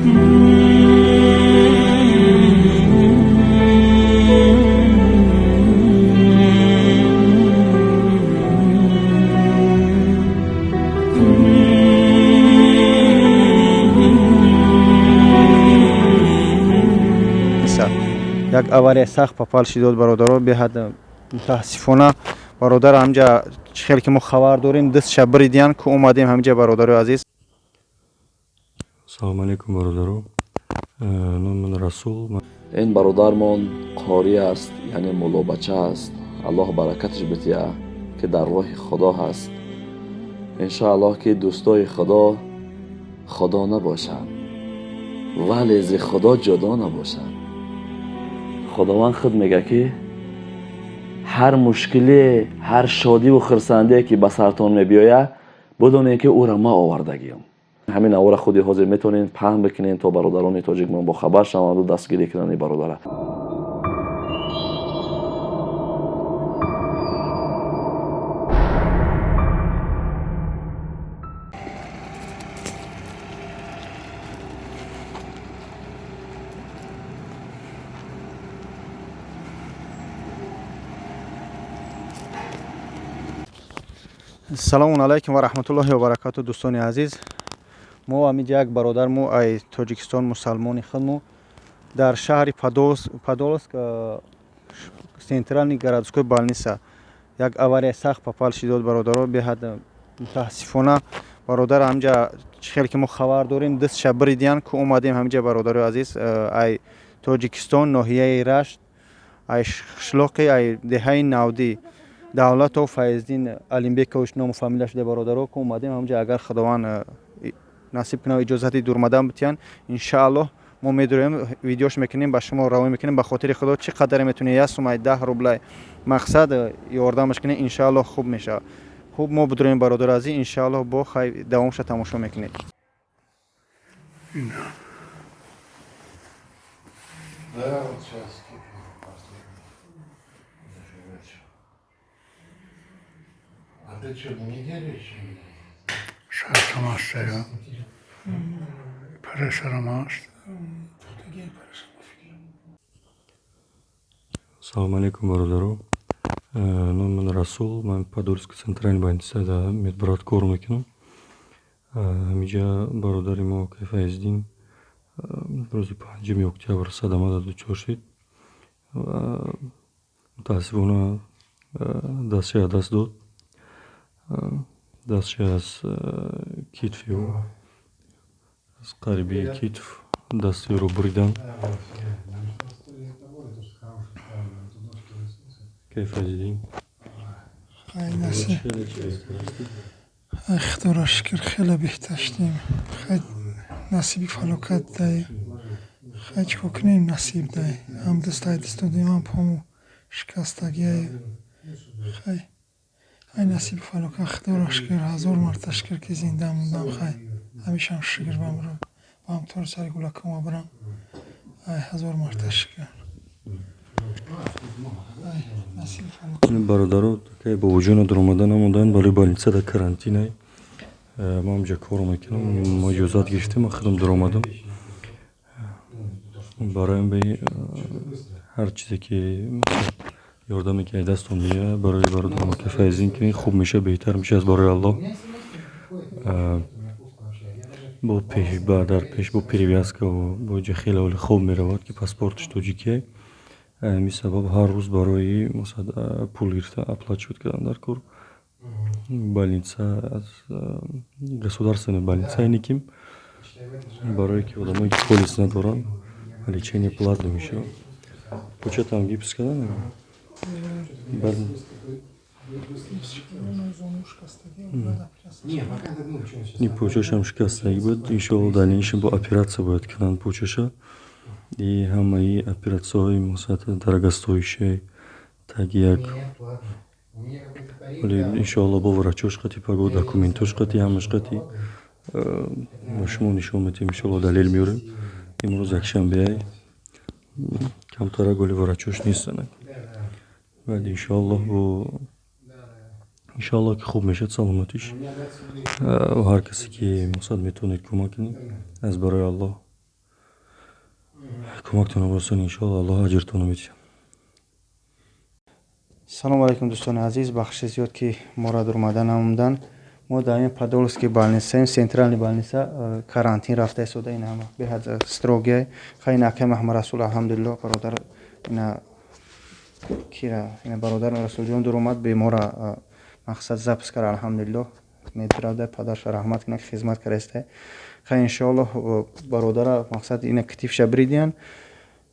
як авария сахт попал шидод бародаро беҳад мутаассифона бародар ҳамҷа чӣ хеле ки мо хабар дорем дастша бридиян ку омадем ҳамҷа бародарои азиз. Салому алейкум бародаро. Номи ман Расул. ин бародармон қори аст, яъне мулобача аст. аллоҳ баракаташ бития ки дар роҳи худо ҳаст. иншоаллоҳ ки дӯстои худо набошанд, вале зи худо ҷудо набошанд. худованд худ мега ки ҳар мушкиле, ҳар шодиву хурсандие ки ба сартон мебиёя, бидонем ки ӯро ман овардагиам. ҳамин аввора худи ҳозир метавонед паҳн бикунед то бародарони тоҷикмон бохабар шаванду дастгирӣ кунанд ин бародара. салому алайкум ва раҳматуллоҳи ва баракату дӯстони азиз. мо ҳамиҷа як бародармо ай тоҷикистон мусалмони худмо дар шаҳри Подольск централни городской больница як авария сахт попал шидод бародаро беҳад мутаассифона бародар ҳамҷа чӣ хеле ки мо хабар дорем дастша бридиян ку омадем ҳамҷа бародарои азиз ай тоҷикистон ноҳияи рашт ай қишлоқи ай деҳаи навдӣ давлато файздин алимбекович ному фамилия шуда бародаро ку омадем ҳамҷа агар худованд насиб кунав иҷозати дурмадан битиян иншааллоҳ мо медурем видеош мекунем ба шумо равои мекунем ба хотири худо чӣ қадаре метавонем 1 сумай 10 рублай мақсад ёрдамаш кунем иншааллоҳ хуб мешавад. хуб мо бидурем бародар азиз иншааллоҳ бо хай давомша тамошо мекунем. Şartım aşağıya. Paylaşırım aşağıya. Салому алейкум бародаро. Номи ман Расул. Ман Подольской центральной больницада медбрат кор мекунам. ҳамиҷа бародари мо Файздин рӯзи 5 октябр садама дучор шуд ва мутаассифона дастша даст дод. дастша аз китфи аз қариби китф дастиро буридан. كيف جديد؟ خیلی نسی. خدا را شکر خیلی بهتشتیم. خیلی نصیبی فلوکت دای. خیلی چه کنیم نصیب دای. هم دستای دستودیم هم پامو شکستگی. خیلی نصیب فلوکت خدا را شکر هزار مرتبه شکر که زنده موندم. خیلی همیشه هم شکر بامرم. با هم طور سری گلکم برم. هزار مرتبه شکر. бародаро бо вуҷуд надоромада намонданд вале больницада карантинай мо ҳамҷа кор мекунам. мо иҷозат гирифтем ма худам дуромадам барои ҳар чизе ки ёрдаме ки дастон меяд барои бародармо ки файзин ки хуб меша беҳтар мешад барои аллоҳ. дар пеш бо перевязка бо ҷахела вале хуб меравад ки паспортиш тоҷикия. ҳамин сабаб ҳар рӯз барои пул гирифта оплачивать кардан дар кор. Больница аз государственная больница никим барое ки одамое ки полис надоранд лечение платно мешавад. Початам гипс кардан почашам шикастагӣ буд. иншоаллоҳ дальнейшем бо операция бояд кардан почаша. И ҳамаи оператсияҳои дорогостоящие таги як иншоаллоҳ бо врачош қати паго документош қати ҳамаш қати ба шумо нишон медиҳем. иншоаллоҳ далел меорем. имрӯз якшанбеяй камтарак вале врачош нестанд. вале иншоаллоҳ ки хуб мешад саломатиш. ҳар касе ки метавонед кӯмак кунед аз барои аллоҳ کمکتون برسون انشالله الله اجرتون رو بده. салому алайкум дӯстони азиз, бахши зиёд ки моро дар омадан омадан. мо дар ин подольской больницаем, центральный больница, карантин рафта истода. ин ҳама беҳад строгия. хай накай маҳмад расул алҳамдулиллоҳ бародар ина кира ина бародар расулҷон дур омад бемора мақсад запис кард алҳамдулиллоҳ. медбиравда падарша раҳмат кунад ки хизмат кардаисте. хай иншоаллоҳ бародара мақсад ина китифша бридиян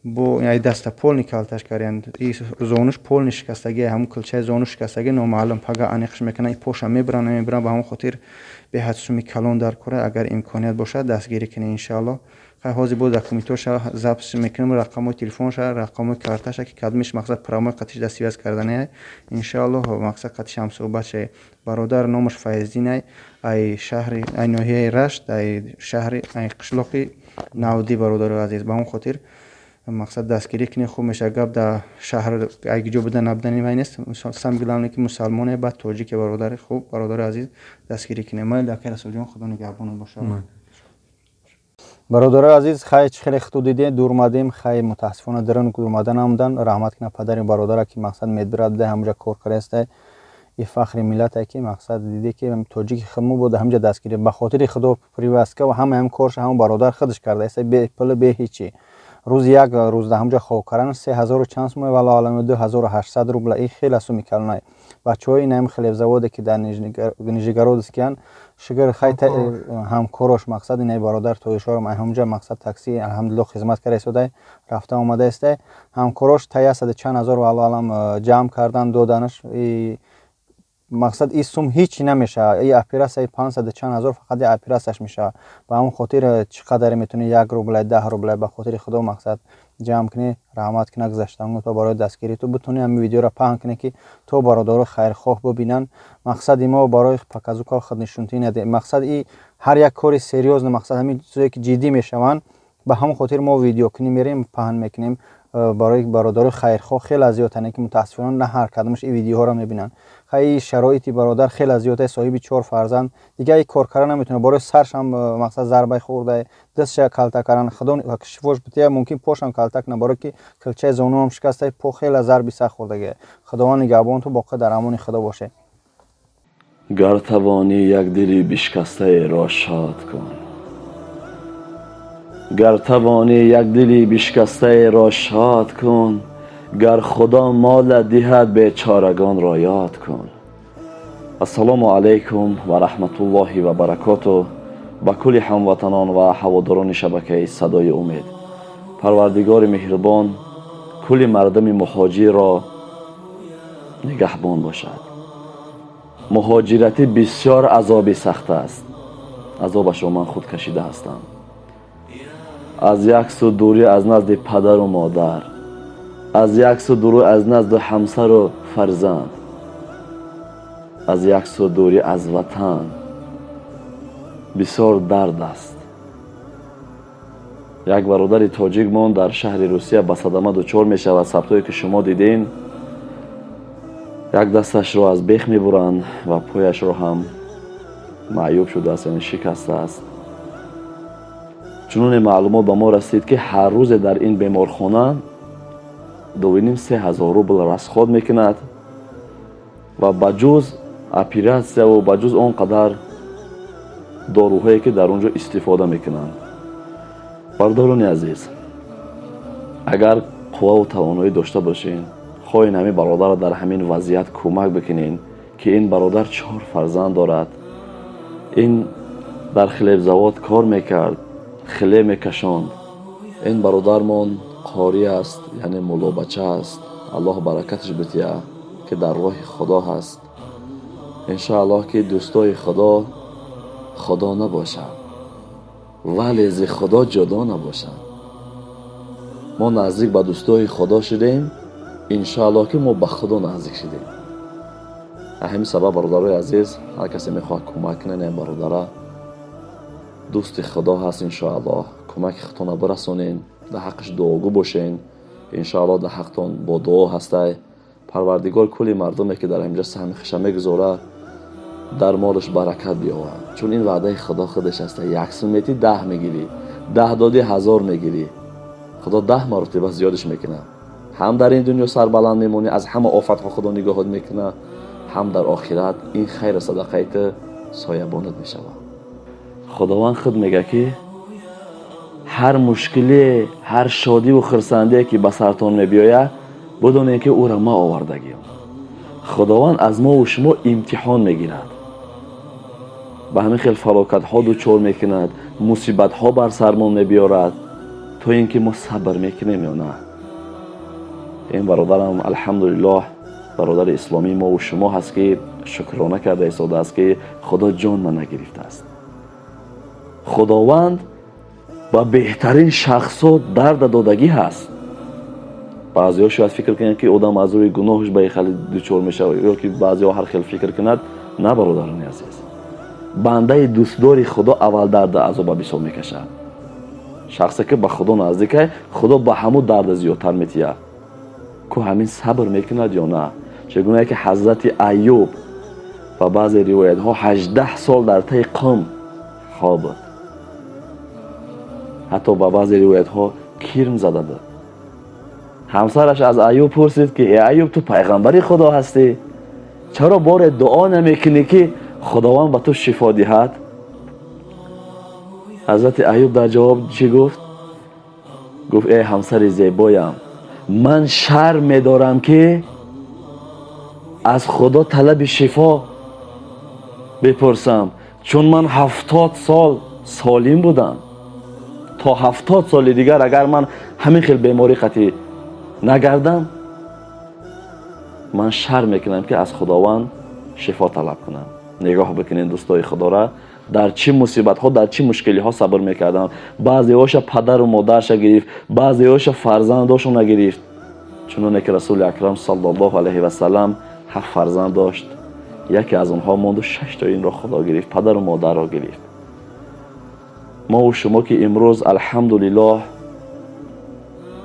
бо ай даста полни калташ карянд. и зонуш полни шикастаги, ҳамун кулчаи зону шикастаги номаълум пага аниқш мекунанд, поша мебаранд намебаранд. ба ҳамон хотир беҳад суми калон дар кора. агар имконият бошад дастгирӣ кунед иншоаллоҳ. хай ҳозир бо документоша запис мекунем, рақамои телефонша, рақамои карташа ки кадмиш мақсад промои қатиш да связ кардане иншоаллоҳ. мақсад қатиш ҳамсӯҳбатше бародар номаш Файздин ай шаҳри ай ноҳияи Рашт ай шаҳри ай қишлоқи Навдӣ бародари азиз. ба ҳамон хотир мақсад дастгирӣ кунед. хуб меша гап дар шаҳр ай ҷо буда набудани вай нест. сам гилавне ки мусалмоне ба тоҷике бародари хуб бародари азиз дастгирӣ кунед. майли акай расулҷон худо нигаҳбонат бошад. бародари азиз, хай чӣ хеле худо дидед дур омадем. хай мутаассифона дарон дур омадан омадан. раҳмат кунад падари бародара ки мақсад медбирад да ҳамҷа кор кардаисте. и фахри миллате ки мақсад диде ки тоҷики худмо буда ҳамҷа дастгирӣ ба хотири худо привазка ва ҳамаам корша ҳамон бародар худаш кардаисте бе пул бе ҳичи. рӯз як рӯз дар ҳамҷа хоб кардан 3000 чанд сум вало алами 2800 рубла. и хеле суми калонай. бачаҳои наим хлебзаводе ки дар нижнигородскиян шигар хай ҳамкорош мақсад инай бародар тоишор ҳамҷа мақсад такси алҳамдулиллоҳ хизмат карда истода рафта омада исте. ҳамкорош тая сади чанд ҳазор вало алам ҷамъ кардан доданаш. мақсад ин сум ҳеч намешавад. ин операсияи 500 чанд ҳазор фақат операсияш мешавад. ба ҳамон хотир чӣ қадаре метавонӣ 1 рубла 10 рубла ба хотири худо мақсад ҷамъ кунӣ. раҳмат кунад гузаштагон то барои дастгирӣ то битонӣ ҳамин видеоро паҳн кунӣ ки то бародаро хайрхоҳ бубинанд. мақсади мо барои паказука худнишунтӣ наде. мақсад ин ҳар як кори серьёзно мақсад ҳамин чизое ки ҷиддӣ мешаванд ба ҳамон хотир мо видео кунем мерем паҳн мекунем барои бародари хайрхоҳ. хеле зиёдтане ки мутаассифона на ҳар кадомаш ин видеоҳоро мебинанд. хай шароити бародар хеле зиёда соҳиби 4 фарзанд дига ин кор кардан наметавонад. барои саршам мақсад зарбаи хӯрда дастша калта кардан худо шифош бития мумкин пошам калта кунад барои ки килчаи зонуам шикаста по хеле зарби сахт хӯрдага. худованд нигаҳбон то боқӣ дар амони худо боше. гар тавонӣ як дили бишкастаеро шод кун. гар тавонӣ як дили бишкастаеро шод кун. гар худо мола диҳад бечорагонро ёд кун. ассалому алайкум ва раҳматуллоҳи ва баракоту ба кулли ҳамватанон ва ҳаводорони шабакаи садои умед. парвардигори меҳрубон кулли мардами муҳоҷирро нигаҳбон бошад. муҳоҷиратӣ бисёр азоби сахт аст. азобашро ман худ кашида ҳастам. аз як су дурӣ аз назди падару модар, аз як су дурӣ аз назди ҳамсару фарзанд, аз як су дурӣ аз ватан бисёр дард аст. як бародари тоҷикмон дар шаҳри Русия ба садама дучор мешавад. сабтое ки шумо дидин. як дасташро аз бех мебуранд ва пояшро ҳам маъюб шудааст, яъне шикастааст. чуноне маълумот ба мо расид ки ҳар рӯзе дар ин беморхона 2,5-3,000 рубл расход мекунад ва ба ҷуз оператсияву ба ҷуз он қадар доруҳое ки дар он ҷо истифода мекунанд. бардорони азиз, агар қувваву тавоноӣ дошта бошен, хоҳем ҳамин бародарро дар ҳамин вазъият кӯмак бикунем ки ин бародар 4 фарзанд дорад. ин дар хлебзавод кор мекард, хлеб мекашонд. ин бародармон қори аст, яъне мулобача аст. аллоҳ баракаташ бития ки дар роҳи худо ҳаст. иншоаллоҳ ки дӯстои худо набошад, вале зи худо ҷудо набошад. мо наздик ба дӯстои худо шудем, иншоаллоҳ ки мо ба худо наздик шудем. ҳамин сабаб бародарои азиз, ҳар касе мехоҳад кӯмак кунад ин бародара дӯсти худо ҳаст. иншоаллоҳ кӯмаки худтонро бирасонем, дар ҳаққиш дуогӯ бошен. иншоаллоҳ дар ҳаққтон бо дуо ҳастай. парвардигор кулли мардуме ки дар ҳамҷа саҳми хиша мегузорад дар молаш баракат биёвад. чун ин ваъдаи худо худаш аст. 1 сум метӣ 10 мегирӣ, 10 додӣ 1000 мегирӣ. خدا 10 مرتبه زیادش میکنه. هم در این دنیا سربلند میمونی، از همه آفتها خدا نگاهت میکنه، هم در آخرت این خیر صدقیت سایبانت میشود. خداوند خود میگه که هر مشکلی، هر شادی و خرسندی که به سرتان میبیاید بدونید که او را ما آوردگیم. خداوند از ما و شما امتحان میگیرد، به همین خیلی فلاکت ها دوچار میکند، مصیبت ها بر سرمان میبیارد تا اینکه ما صبر میکنیم یا نه. این برادرم الحمدلله برادر اسلامی ما و شما هست که شکرانه کرده ایستاده است که خدا جان من نگرفته است. خداوند با بهترین شخصا درد دادگی هست. بعضی ها شاید فکر کنند که آدم از روی گناهش به خیلی دوچار میشه، یا که بعضی ها هر خیلی فکر کند. نه برادران عزیز، بنده دوستدار خدا اول درد عذاب بسیار میکشد. شخصی که به خدا نزدیکه خدا به همون درد زیادتر میتیه که همین صبر میکند یا نه. چگونه که حضرت ایوب و بعضی روایت ها 18 سال در تی قم خوابید، حتی با بعضی روایت ها کرم زده بود. همسرش از ایوب پرسید که ای ایوب تو پیغمبر خدا هستی، چرا بار دعا نمیکنی که خداوند به تو شفا دهد؟ حضرت ایوب در جواب چی گفت؟ گفت ای همسر زیبایم، من شرم می‌دارم که از خدا طلب شفا بپرسم، چون من 70 سال سالم بودم. تا 70 سال دیگر اگر من همین خیلی بیماری قطعی نگردم، من شرم میکنم که از خداوند شفا طلب کنم. نگاه بکنین دوستای خدا را، در چه مصیبت ها، در چه مشکلی ها صبر میکردن. بعضی هاش پدر و مادرش گرفت، بعضی هاش فرزنداشون نگرفت، چون که رسول اکرم صلی الله علیه و سلم 7 فرزند داشت، یکی از اونها موند و 6 تا این را خدا گرفت، پدر و مادر را گرفت. ما و شما که امروز الحمدلله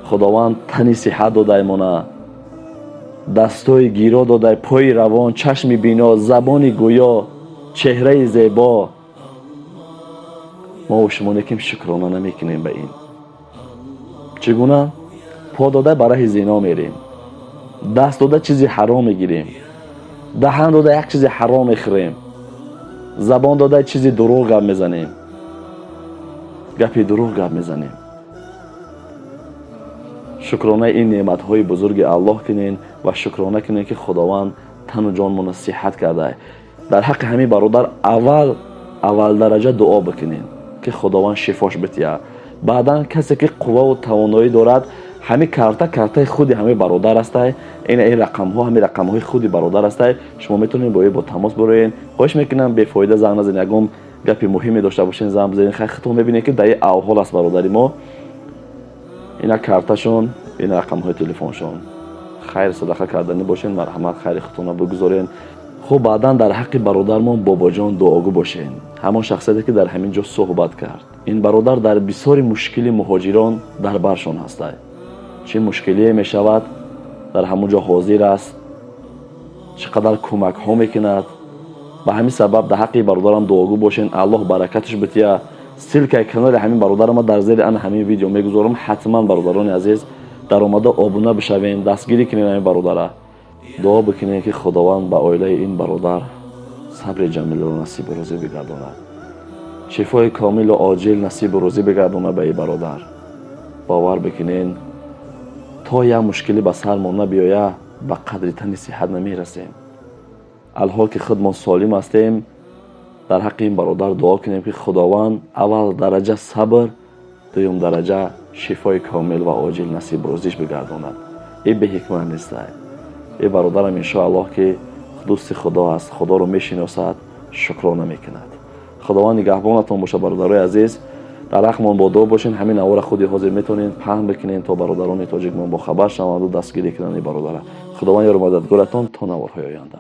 خداوند تنی صحت داده ایمونه، دستای گیرا داده، پای روان، چشم بینا، زبان گویا، چهره زیبا، ما و شما نیکیم شکرانه نمیکنیم به این. چگونه؟ پا داده برای زنا میریم، دست داده چیزی حرام میگیریم، دهن داده یک چیزی حرام میخوریم، زبان داده چیزی دروغ گپ میزنیم، گپی دروغ گپ میزنیم. شکرانه این نعمت های بزرگ الله کنین و شکرانه کنین که خداوند تن و جان من صحت کرده. در حق همین برادر اول درجه دعا بکنین که خداوند شفاش بتیه. بعدا کسی که قوه و توانایی دارد، همین کارت خودی همین برادر است. این رقم ها همین رقم های خودی برادر است. شما میتونین با تماس بروین. خواهش میکنم به فایده زنگ نزنین، اگه گپ مهمی داشته باشین زنگ بزنین. خودتون میبینید که در احوال است برادری ما. اینا کارتشون، این رقم های تلفنشون. خیر صدقه کردنی باشین، مرحمت خیر خودتون بگذارین. خب بعدا در حق برادرمون بابا جان دعاگو باشین، همان شخصیتی که در همین جا صحبت کرد. این برادر در بسیار مشکلی مهاجران در برشان هست. چه مشکلی می شود در همون جا حاضر است، چقدر کمک ها میکند. به همین سبب در حق برادرم دعاگو باشین، الله برکتش بتیه. سلکه کنار همین برادر ما در زیر ان همین ویدیو میگذارم، حتما برادران عزیز در اومده آبونه بشوین، دستگیری کنین این برادر. دعا بکنین که خداوند به عائله این برادر صبر جمیل و نصیب و روزی بگرداند، شفای کامل و عاجل نصیب و روزی بگرداند به این برادر. باور بکنین تا یه مشکلی به سرمون نبیایه به قدر تن صحت نمیرسیم. الحال که خود ما سالم هستیم، در حق این برادر دعا کنیم که خداوند اول درجه صبر، دوم درجه شفای کامل و عاجل نصیب و روزیش بگرداند. این به حکمت نیست. این برادرم انشاءالله که دوست خدا است، خدا رو میشناسد، شکرانه میکند. خداوند نگهبانتون باشه برادرای عزیز. در حقمون با دعا باشین. همین اوار خودی حاضر میتونین پهن بکنین تا برادران تاجیکمون با خبر شوند و دستگیری کنن این برادر. خداوند یار مددگارتون تا نوارهای آینده.